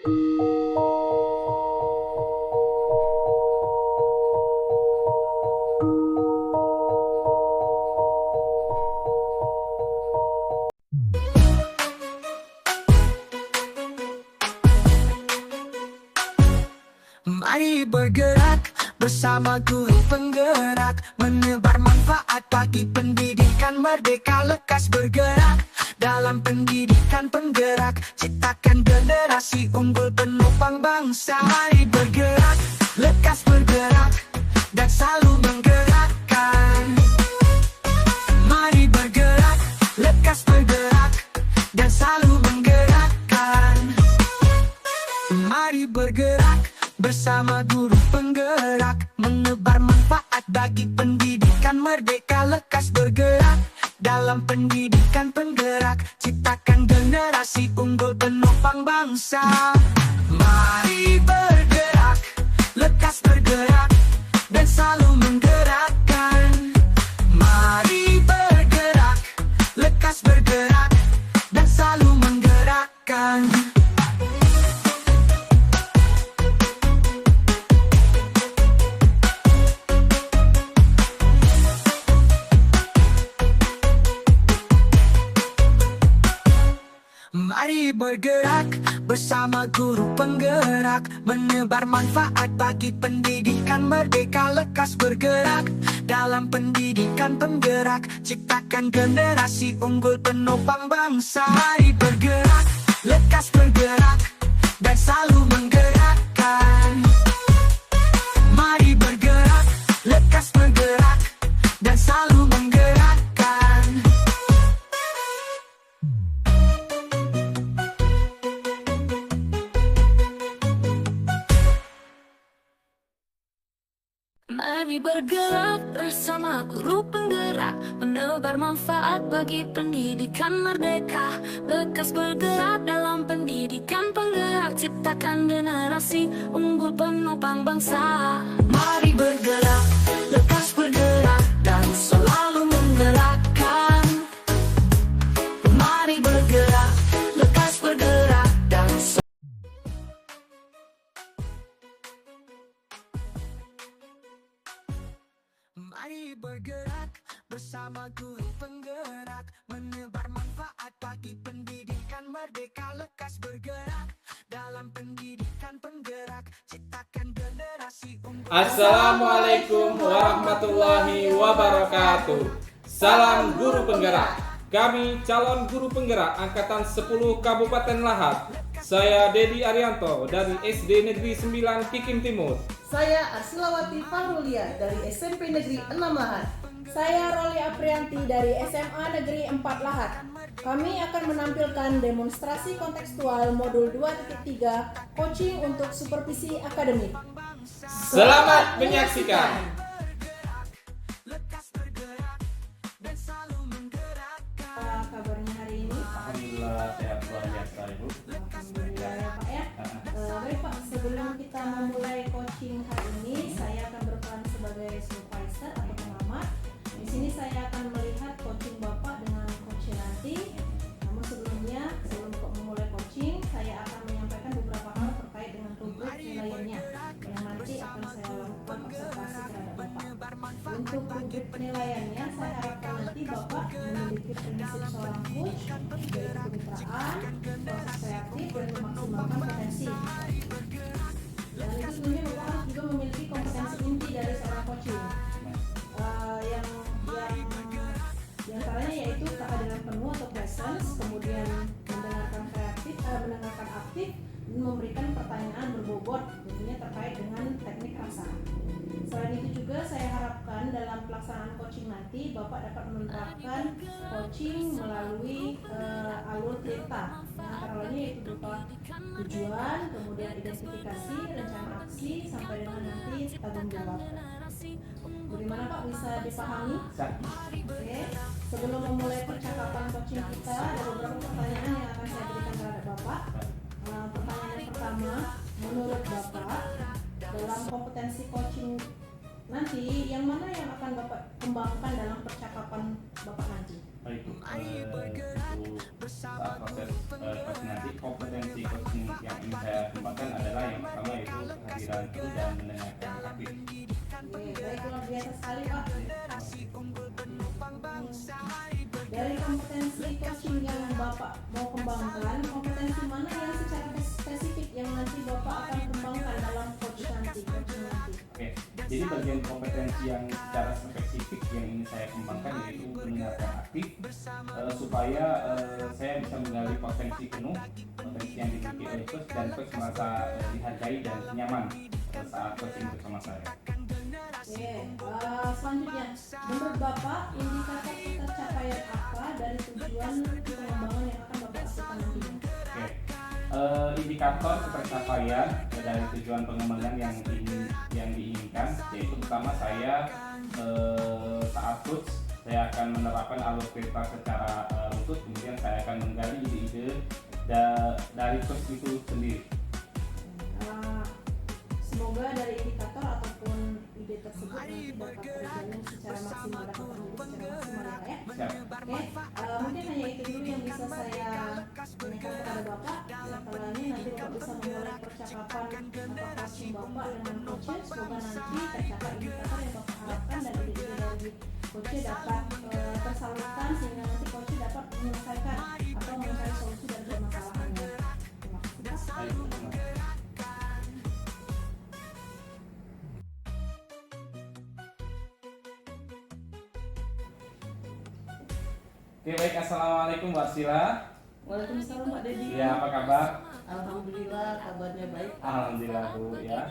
Mari bergerak bersama guru penggerak, menebar manfaat bagi pendidikan merdeka. Lekas bergerak dalam pendidikan penggerak, ciptakan generasi unggul penopang bangsa. Mari bergerak, lekas bergerak, dan selalu menggerakkan. Mari bergerak, lekas bergerak, dan selalu menggerakkan. Mari bergerak bersama guru penggerak, menebar manfaat bagi pendidikan merdeka. Lekas bergerak dalam pendidikan penggerak, ciptakan generasi unggul penopang bangsa. Mari bergerak, lekas bergerak, dan selalu menggerakkan. Mari bergerak, lekas bergerak, dan selalu menggerakkan. Mari bergerak bersama guru penggerak, menebar manfaat bagi pendidikan merdeka. Lekas bergerak dalam pendidikan penggerak, ciptakan generasi unggul penopang bangsa. Mari bergerak, lekas bergerak, dan selalu menggerakkan. Mari bergerak, lekas bergerak, dan selalu menggerakkan. Mari bergerak bersama guru penggerak, menebar manfaat bagi pendidikan merdeka. Lekas bergerak dalam pendidikan penggerak, ciptakan generasi unggul penopang bangsa. Mari bergerak, lekas bergerak, dan selalu menggerakkan. Mari bergerak, lekas bergerak, dan Mari bergerak bersama guru penggerak, menebar manfaat bagi pendidikan merdeka. Lekas bergerak dalam pendidikan penggerak, ciptakan generasi unggul. Assalamualaikum warahmatullahi wabarakatuh. Salam guru penggerak. Kami calon guru penggerak Angkatan 10 Kabupaten Lahat. Saya Dedi Arianto dari SD Negeri 9 Kikim Timur. Saya Arsilawati Fahrulia dari SMP Negeri 6 Lahat. Saya Roli Aprianti dari SMA Negeri 4 Lahat. Kami akan menampilkan demonstrasi kontekstual modul 2.3 coaching untuk supervisi akademik. Selamat menyaksikan. Apa kabarnya hari ini? Alhamdulillah sehat luar biasa Ibu. Alhamdulillah ya Pak ya. Baik Pak, sebelum kita memulai coaching hari ini, saya akan berperan sebagai supervisor atau pengamat. Di sini saya akan melihat coaching Bapak dengan coach nanti. Namun sebelumnya, sebelum memulai coaching, saya akan menyampaikan beberapa hal terkait dengan rubrik penilaiannya yang nanti akan saya lakukan observasi terhadap Bapak. Untuk rubrik penilaiannya, saya harapkan nanti Bapak memiliki prinsip seorang coach, yaitu kemitraan, proses kreatif, dan memaksimalkan potensi. Dan itu sebenarnya Bapak harus juga memiliki kompetensi inti dari seorang coaching. Yang antaranya yaitu kehadiran penuh atau presence, kemudian mendengarkan aktif, dan memberikan pertanyaan berbobot, tentunya terkait dengan teknik rasa. Selain itu juga saya harapkan dalam pelaksanaan coaching nanti Bapak dapat menerapkan coaching melalui alur cerita, yang antara lainnya yaitu berupa tujuan, kemudian identifikasi, rencana aksi, sampai dengan nanti tanggung jawab. Bagaimana Pak, bisa dipahami? Oke. Sebelum memulai percakapan coaching kita, ada beberapa pertanyaan yang akan saya berikan terhadap Bapak. Pertanyaan yang pertama, menurut Bapak dalam kompetensi coaching nanti, yang mana yang akan Bapak kembangkan dalam percakapan Bapak nanti? Baik Bu, untuk saat proses coaching nanti, kompetensi coaching yang ingin saya kembangkan yang pertama yaitu kehadiran kru dan mendengarkan aktif. Oke, baik, luar biasa sekali Pak. Dari kompetensi coaching yang Bapak mau kembangkan, kompetensi mana yang secara spesifik yang nanti Bapak akan kembangkan dalam coaching nanti? Oke, jadi bagian kompetensi yang secara spesifik yang ingin saya kembangkan yaitu mendengarkan aktif, supaya saya bisa menggali potensi penuh, potensi yang dimiliki oleh coach, dan coach merasa dihargai dan nyaman saat coaching bersama saya. Oke, selanjutnya, menurut Bapak indikator pencapaian apa dari tujuan pengembangan yang akan Bapak lakukan nantinya? Oke, indikator pencapaian dari tujuan pengembangan yang diinginkan yaitu pertama saya saat coach saya akan menerapkan alur cerita secara runtut, kemudian saya akan menggali ide-ide dari coach itu sendiri. Semoga dari indikator ataupun ide tersebut nanti dapat terjalin secara maksimal, dapat terjalin secara maksimal ya Pak ya. Siap. Oke, mungkin hanya itu dulu yang bisa saya tanyakan kepada Bapak. Setelahnya nanti Bapak bisa memulai percakapan atau coaching Bapak dengan coachnya. Semoga nanti tercapai indikator yang Bapak harapkan dan ide-ide dari coachnya dapat tersalurkan sehingga nanti coachnya dapat menyelesaikan atau mencari solusi dari permasalahannya. Terima kasih Pak. Baik, terima kasih. Oke, baik, assalamualaikum Mbak Sila. Waalaikumsalam Pak Dedi. Ya, apa kabar? Alhamdulillah kabarnya baik. Alhamdulillah Bu ya.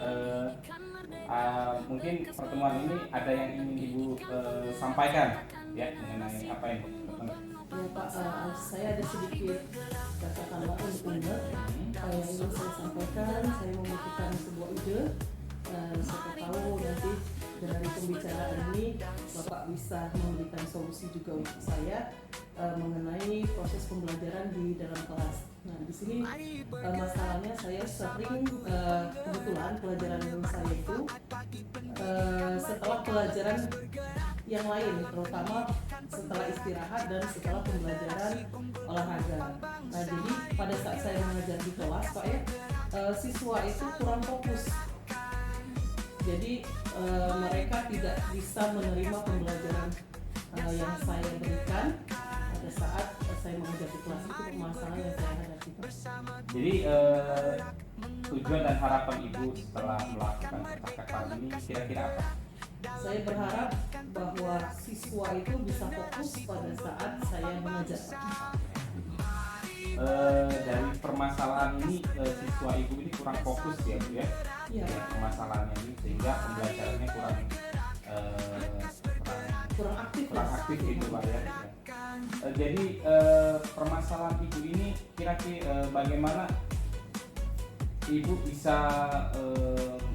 Mungkin pertemuan ini ada yang ingin Ibu sampaikan ya mengenai apa yang Ya Pak, saya ada sedikit katakanlah unek-unek yang ingin saya sampaikan. Saya memikirkan sebuah ide. Siapa tahu nanti dari pembicaraan ini Bapak bisa memberikan solusi juga untuk saya mengenai proses pembelajaran di dalam kelas. Nah, di sini masalahnya saya sering kebetulan pelajaran saya itu setelah pelajaran yang lain, terutama setelah istirahat dan setelah pembelajaran olahraga. Nah, jadi pada saat saya mengajar di kelas, Pak ya, siswa itu kurang fokus. Jadi mereka tidak bisa menerima pembelajaran yang saya berikan pada saat saya mengajar di kelas. Itu masalah yang saya hadapi. Jadi tujuan dan harapan Ibu setelah melakukan percakapan ini kira-kira apa? Saya berharap bahwa siswa itu bisa fokus pada saat saya mengajar. Dari permasalahan ini siswa Ibu ini kurang fokus ya Bu ya? Iya. Permasalahannya ini sehingga pembelajarannya Kurang aktif gitu Pak ya. Jadi permasalahan Ibu ini kira-kira bagaimana Ibu bisa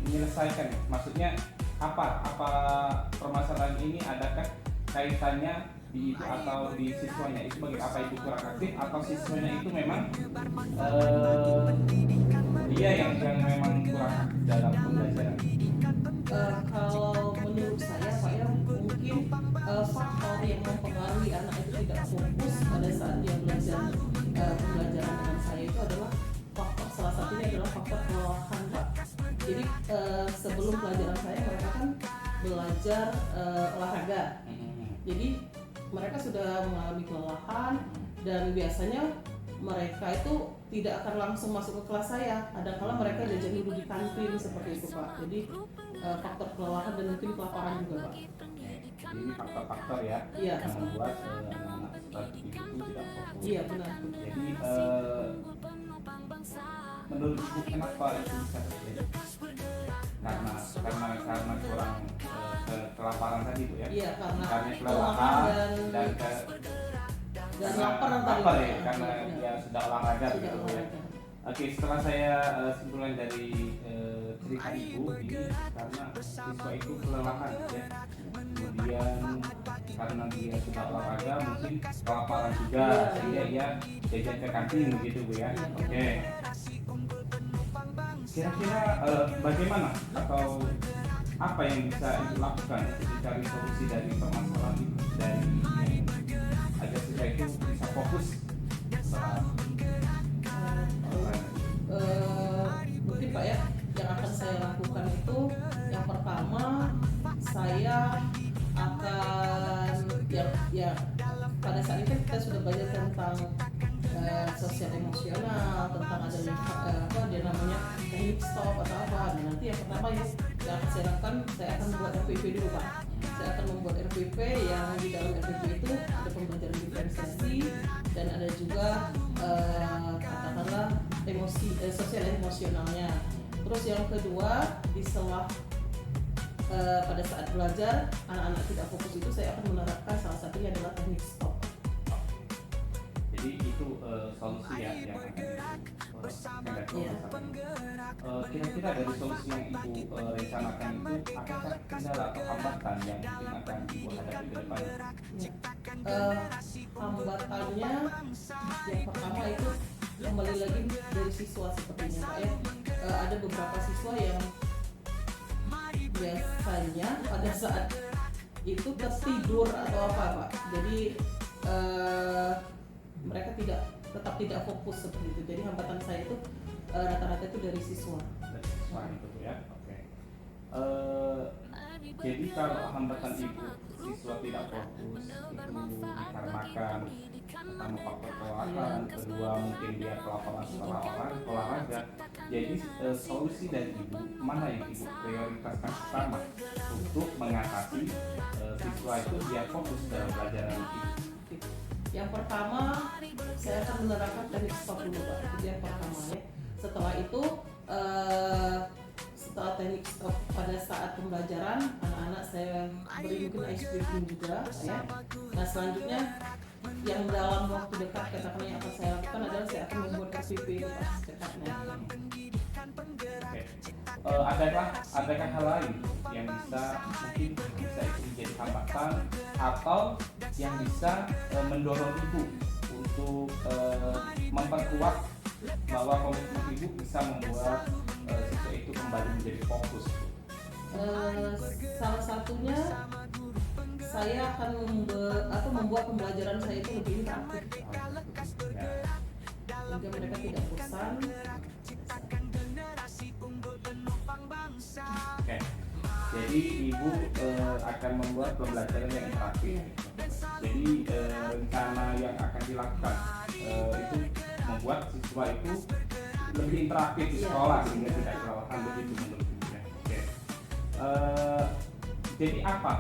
menyelesaikan? Maksudnya apa permasalahan ini, adakah kaitannya di Ibu atau di siswanya? Itu bagi apa Ibu kurang aktif atau siswanya itu memang dia yang memang kurang aktif dalam pembelajaran? Kalau menurut saya Pak ya, mungkin faktor yang mempengaruhi anak itu tidak fokus pada saat dia belajar pembelajaran dengan saya itu adalah faktor, salah satunya adalah faktor kelelahan Pak. Jadi sebelum pelajaran saya mereka kan belajar olahraga. Jadi mereka sudah mengalami kelelahan dan biasanya mereka itu tidak akan langsung masuk ke kelas saya. Kadang-kala mereka jajan dulu di kantin seperti itu Pak. Jadi faktor kelelahan dan mungkin kelaparan juga Pak. Ini faktor-faktor ya Iya. yang membuat anak-anak seperti itu tidak fokus. Iya benar. Jadi menurut Ibu kenapa itu bisa terjadi? Karena kurang kelaparan tadi Bu ya? Iya, karena kelelahan dan lapar lapar ya, karena dia sudah olahraga Sudah gitu ya. olahraga. Oke, setelah saya simpulkan dari cerita Ibu ini, karena siswa itu kelelahan ya. Kemudian karena dia sudah olahraga mungkin kelaparan juga sehingga dia jajan ke kantin begitu Bu ya. Oke. Kira-kira bagaimana atau apa yang bisa Ibu lakukan untuk mencari solusi dari permasalahan itu, dari agar siswa itu bisa fokus setelah Mungkin Pak ya, teknik stop atau apa. Nah, nanti yang pertama yang saya lakukan, saya akan membuat RPP dulu Pak. Saya akan membuat RPP yang di dalam RPP itu ada pembelajaran diferensiasi dan ada juga katakanlah sosial emosionalnya. Terus yang kedua, di setelah pada saat belajar anak-anak tidak fokus itu saya akan menerapkan salah satunya adalah teknik stop. Jadi itu solusi ya yang akan kira-kira dari solusi yang ibu rencanakan itu apakah kendala atau hambatan yang mungkin akan ibu hadapi ke depan? Hambatannya yang pertama itu kembali lagi dari siswa sepertinya Pak ya. Ada beberapa siswa yang biasanya pada saat itu tertidur atau apa Pak. Jadi mereka tetap tidak fokus seperti itu. Jadi hambatan saya itu rata-rata itu dari siswa. Dari siswa itu ya. Oke. Jadi kalau hambatan ibu siswa tidak fokus itu dikarenakan pertama faktor kelelahan, kedua mungkin dia kelaparan setelah olahraga. Jadi solusi dari ibu mana yang ibu prioritaskan pertama untuk mengatasi siswa itu biar fokus dalam pelajaran ibu? Yang pertama saya akan menerapkan teknik stop dulu Pak. Itu yang pertama ya. Setelah itu setelah teknik stop pada saat pembelajaran anak-anak saya beri mungkin ice breaking juga ya. Nah selanjutnya yang dalam waktu dekat katakan yang akan saya lakukan adalah saya akan membuat RPP itu Pak secepatnya. Adakah hal lain yang bisa mungkin bisa itu menjadi hambatan atau yang bisa mendorong ibu untuk memperkuat bahwa komitmen ibu bisa membuat siswa itu kembali menjadi fokus? Salah satunya saya akan membuat pembelajaran saya itu lebih interaktif sehingga mereka tidak bosan. Oke. Jadi ibu akan membuat pembelajaran yang interaktif. Jadi rencana yang akan dilakukan itu membuat siswa itu lebih interaktif di sekolah sehingga tidak kelelahan begitu menurut ibu ya. Oke. Jadi apa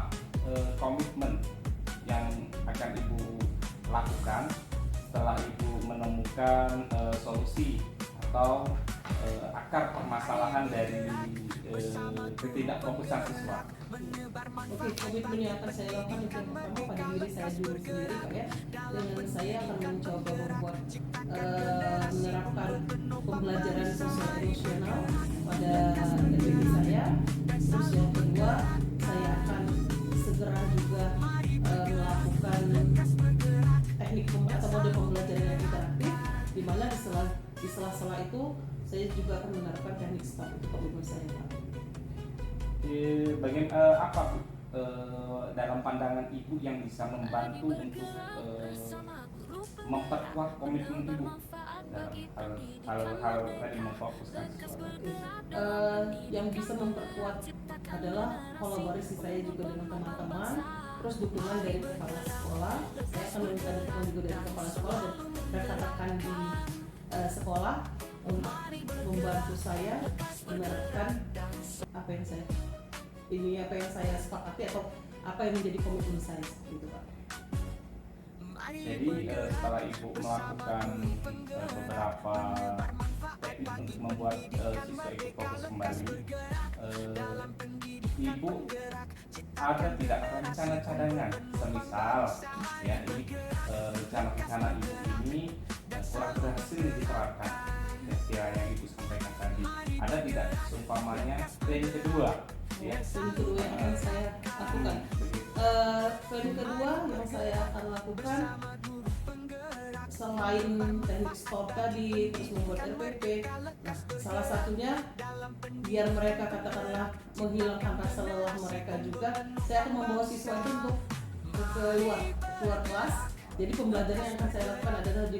komitmen yang akan ibu lakukan setelah ibu menemukan solusi atau akar permasalahan dari ketidakfokusan siswa? Oke, komitmen yang akan saya lakukan itu yang pertama pada diri saya dulu sendiri Pak ya. Dengan saya akan mencoba membuat menerapkan pembelajaran sosial emosional pada diri saya. Terus yang kedua saya akan segera juga melakukan teknik atau mode pembelajaran yang interaktif, di mana di sela-sela itu saya juga akan menerapkan teknik stop untuk komitmen saya Pak. Bagian apa Bu dalam pandangan ibu yang bisa membantu untuk memperkuat komitmen ibu dalam hal tadi memfokuskan siswa? Yang bisa memperkuat adalah kolaborasi saya juga dengan teman-teman, terus dukungan dari kepala sekolah. Saya akan meminta dukungan juga dari kepala sekolah dan rekan-rekan di sekolah untuk membantu saya menerapkan apa yang saya sepakati atau apa yang menjadi komitmen saya gitu Pak. Jadi setelah ibu melakukan beberapa teknik untuk membuat siswa itu fokus kembali, ibu ada tidak rencana cadangan semisal ya ini rencana ibu ini kurang berhasil diterapkan kira yang ibu sampaikan tadi, ada tidak seumpamanya plan kedua ya? Plan kedua yang akan saya lakukan, plan kedua yang saya akan lakukan selain teknik stop tadi terus membuat RPP, nah salah satunya biar mereka katakanlah menghilangkan rasa lelah mereka juga, saya akan membawa siswa itu untuk keluar kelas. Jadi pembelajaran yang akan saya lakukan adalah di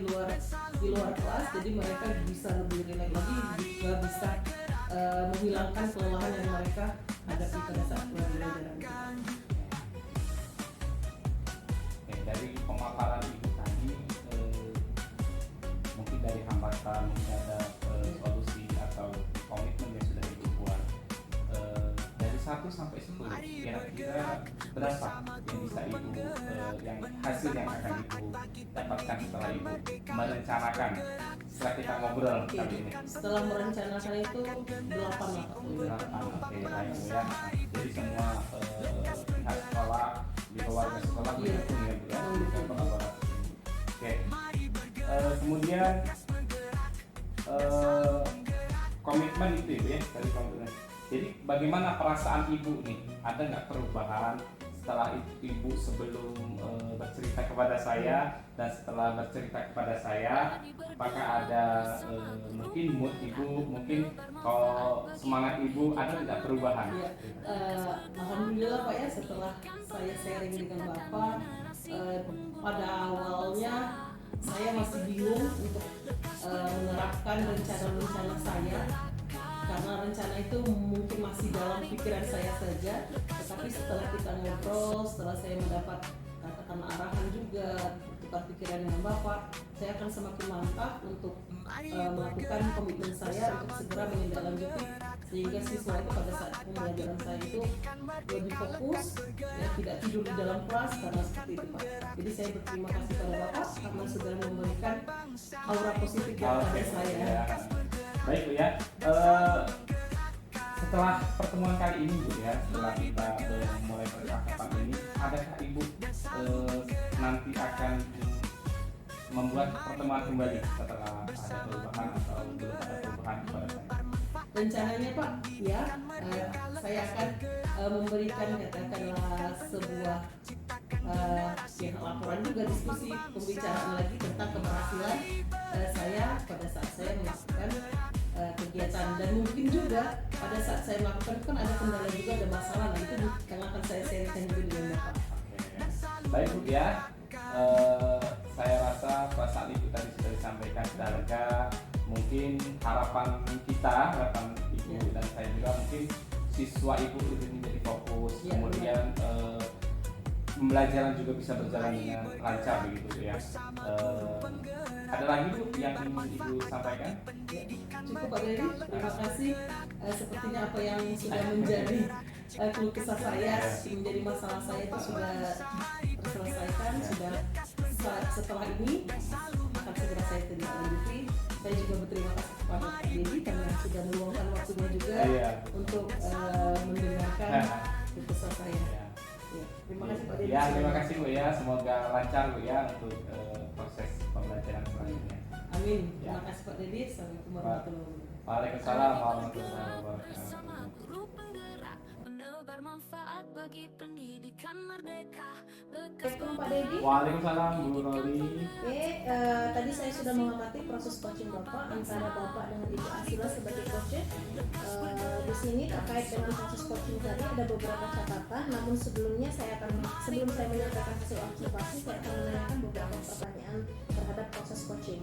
luar kelas, jadi mereka bisa lebih rileks lagi, juga bisa menghilangkan kelelahan yang mereka hadapi pada saat pembelajaran. Dari pemaparan ibu tadi, mungkin dari hambatan mungkin ada solusi atau komitmen 1 sampai 10 kira-kira berapa yang bisa ibu yang hasil yang akan ibu dapatkan setelah ibu merencanakan setelah kita ngobrol kali ini? Setelah merencanakan itu 8 lah Pak. 8, oke baik Bu ya. Jadi semua pihak sekolah di keluarga sekolah mendukung ya Bu ya, bisa kolaborasi. Oke. Kemudian komitmen itu ya dari komitmen. Jadi bagaimana perasaan ibu nih? Ada nggak perubahan setelah ibu sebelum bercerita kepada saya dan setelah bercerita kepada saya? Apakah ada mungkin mood ibu, mungkin kalau semangat ibu ada tidak perubahan? Ya, alhamdulillah Pak ya, setelah saya sharing dengan Bapak, pada awalnya saya masih bingung untuk menerapkan rencana-rencana saya, karena rencana itu mungkin masih dalam pikiran saya saja. Tetapi setelah kita ngobrol, setelah saya mendapat katakan arahan juga, tukar pikiran dengan Bapak, saya akan semakin mantap untuk melakukan komitmen saya untuk segera menindaklanjuti, sehingga siswa itu pada saat pembelajaran saya itu lebih fokus, ya, tidak tidur di dalam kelas karena seperti itu Pak. Jadi saya berterima kasih pada Bapak karena sudah memberikan aura positif kepada saya. Ya. Baik Bu ya. Setelah pertemuan kali ini Bu ya, setelah kita mulai percakapan ini, adakah Ibu nanti akan membuat pertemuan kembali setelah ada perubahan atau belum ada perubahan kepada saya? Rencananya Pak, ya, saya akan memberikan katakanlah sebuah ya, laporan juga, diskusi, pembicaraan lagi tentang keberhasilan saya pada saat saya melakukan kegiatan, dan mungkin juga pada saat saya melakukan kan ada kendala juga, ada masalah, nah itu yang akan saya sharingkan juga dengan Bapak. Baik Bu ya, saya rasa perasaan Ibu tadi sudah disampaikan sudah lega. Mungkin harapan kita, harapan Ibu dan saya juga, mungkin siswa Ibu lebih menjadi fokus, kemudian pembelajaran juga bisa berjalan dengan lancar begitu ya. Ada lagi Bu yang ingin Ibu sampaikan? Ya, cukup Pak Dedi, terima kasih. Sepertinya apa yang sudah menjadi keluh kesah saya, menjadi masalah saya itu sudah terselesaikan. Sudah setelah ini akan segera saya tindak-lanjuti. Saya juga berterima kasih kepada Pak Dedi karena sudah meluangkan waktunya juga untuk mendengarkan keluh kesah saya. Ya, terima kasih Pak Dedi. Ya, terima kasih Bu ya. Semoga lancar Bu ya untuk proses pembelajaran selanjutnya. Amin. Terima kasih Pak Dedi. Assalamualaikum warahmatullahi wabarakatuh. Waalaikumsalam warahmatullahi wabarakatuh. Bermanfaat bagi pendidikan merdeka. Assalamualaikum Pak Dedi. Waalaikumsalam Bu Roli. Oke, tadi saya sudah mengamati proses coaching Bapak antara Bapak dengan Ibu Asila sebagai coach. Di sini terkait dengan proses coaching tadi ada beberapa catatan. Namun sebelum saya menyampaikan hasil observasi, saya akan menanyakan beberapa pertanyaan terhadap proses coaching.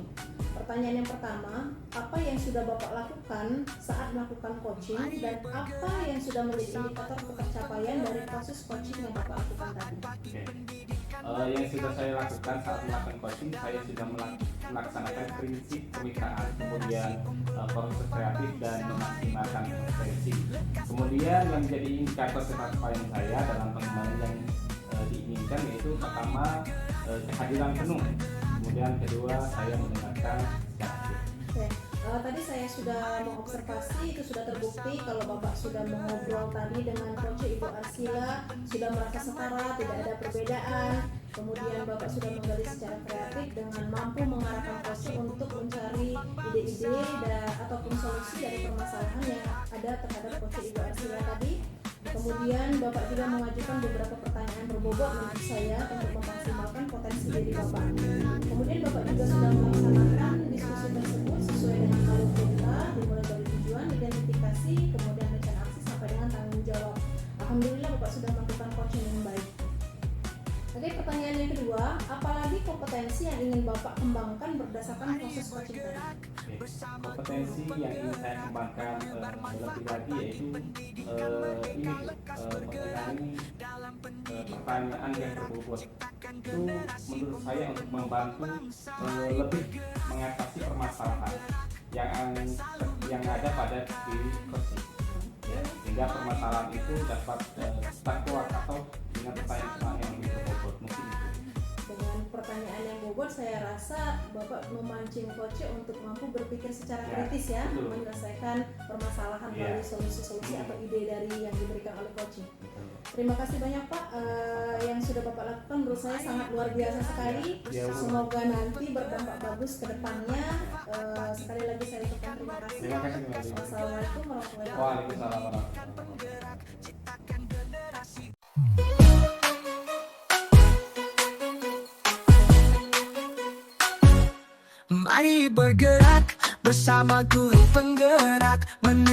Pertanyaan yang pertama, apa yang sudah Bapak lakukan saat melakukan coaching dan apa yang sudah menjadi indikator pencapaian dari proses coaching yang Bapak lakukan tadi? Yang sudah saya lakukan saat melakukan coaching, saya sudah melaksanakan prinsip kemitraan, kemudian proses kreatif dan memaksimalkan potensi. Kemudian yang menjadi indikator pencapaian saya dalam pengembangan yang diinginkan yaitu pertama kehadiran penuh, kemudian kedua saya mendengarkan secara aktif. Tadi saya sudah mengobservasi, itu sudah terbukti kalau Bapak sudah mengobrol tadi dengan coach Ibu Arsila, sudah merasa setara, tidak ada perbedaan. Kemudian Bapak sudah menggali secara kreatif dengan mampu mengarahkan coach untuk mencari ide-ide ataupun solusi dari permasalahan yang ada terhadap coach Ibu Arsila tadi. Kemudian Bapak juga mengajukan beberapa pertanyaan berbobot menurut saya untuk memaksimalkan potensi diri Bapak. Kemudian Bapak juga sudah melaksanakan diskusi tersebut sesuai dengan alur cerita, dimulai dari tujuan, identifikasi, kemudian rencana aksi sampai dengan tanggung jawab. Alhamdulillah Bapak sudah melakukan coaching yang baik. Oke, pertanyaan yang kedua, apalagi kompetensi yang ingin Bapak kembangkan berdasarkan proses coaching tadi? Kompetensi yang ingin saya kembangkan lebih lagi yaitu ini mengenai pertanyaan yang berbobot. Itu menurut saya untuk membantu lebih mengatasi permasalahan yang ada pada diri coaching. Ya, sehingga permasalahan itu dapat terkuat atau dengan pertanyaan yang lebih berbobot mungkin itu. Dengan pertanyaan yang bobot, saya rasa Bapak memancing coach untuk mampu berpikir secara Ya, kritis ya, betul. menyelesaikan permasalahan Ya. melalui solusi-solusi atau ide dari yang diberikan oleh coach. Betul. Terima kasih banyak Pak, yang sudah Bapak lakukan menurut saya sangat luar biasa sekali. Ya, Bu. Semoga nanti berdampak bagus ke depannya. Sekali lagi saya ucapkan terima kasih. Terima kasih kembali. Wassalamualaikum warahmatullahi wabarakatuh. Waalaikumsalam warahmatullahi wabarakatuh. Mari bergerak bersama guru penggerak.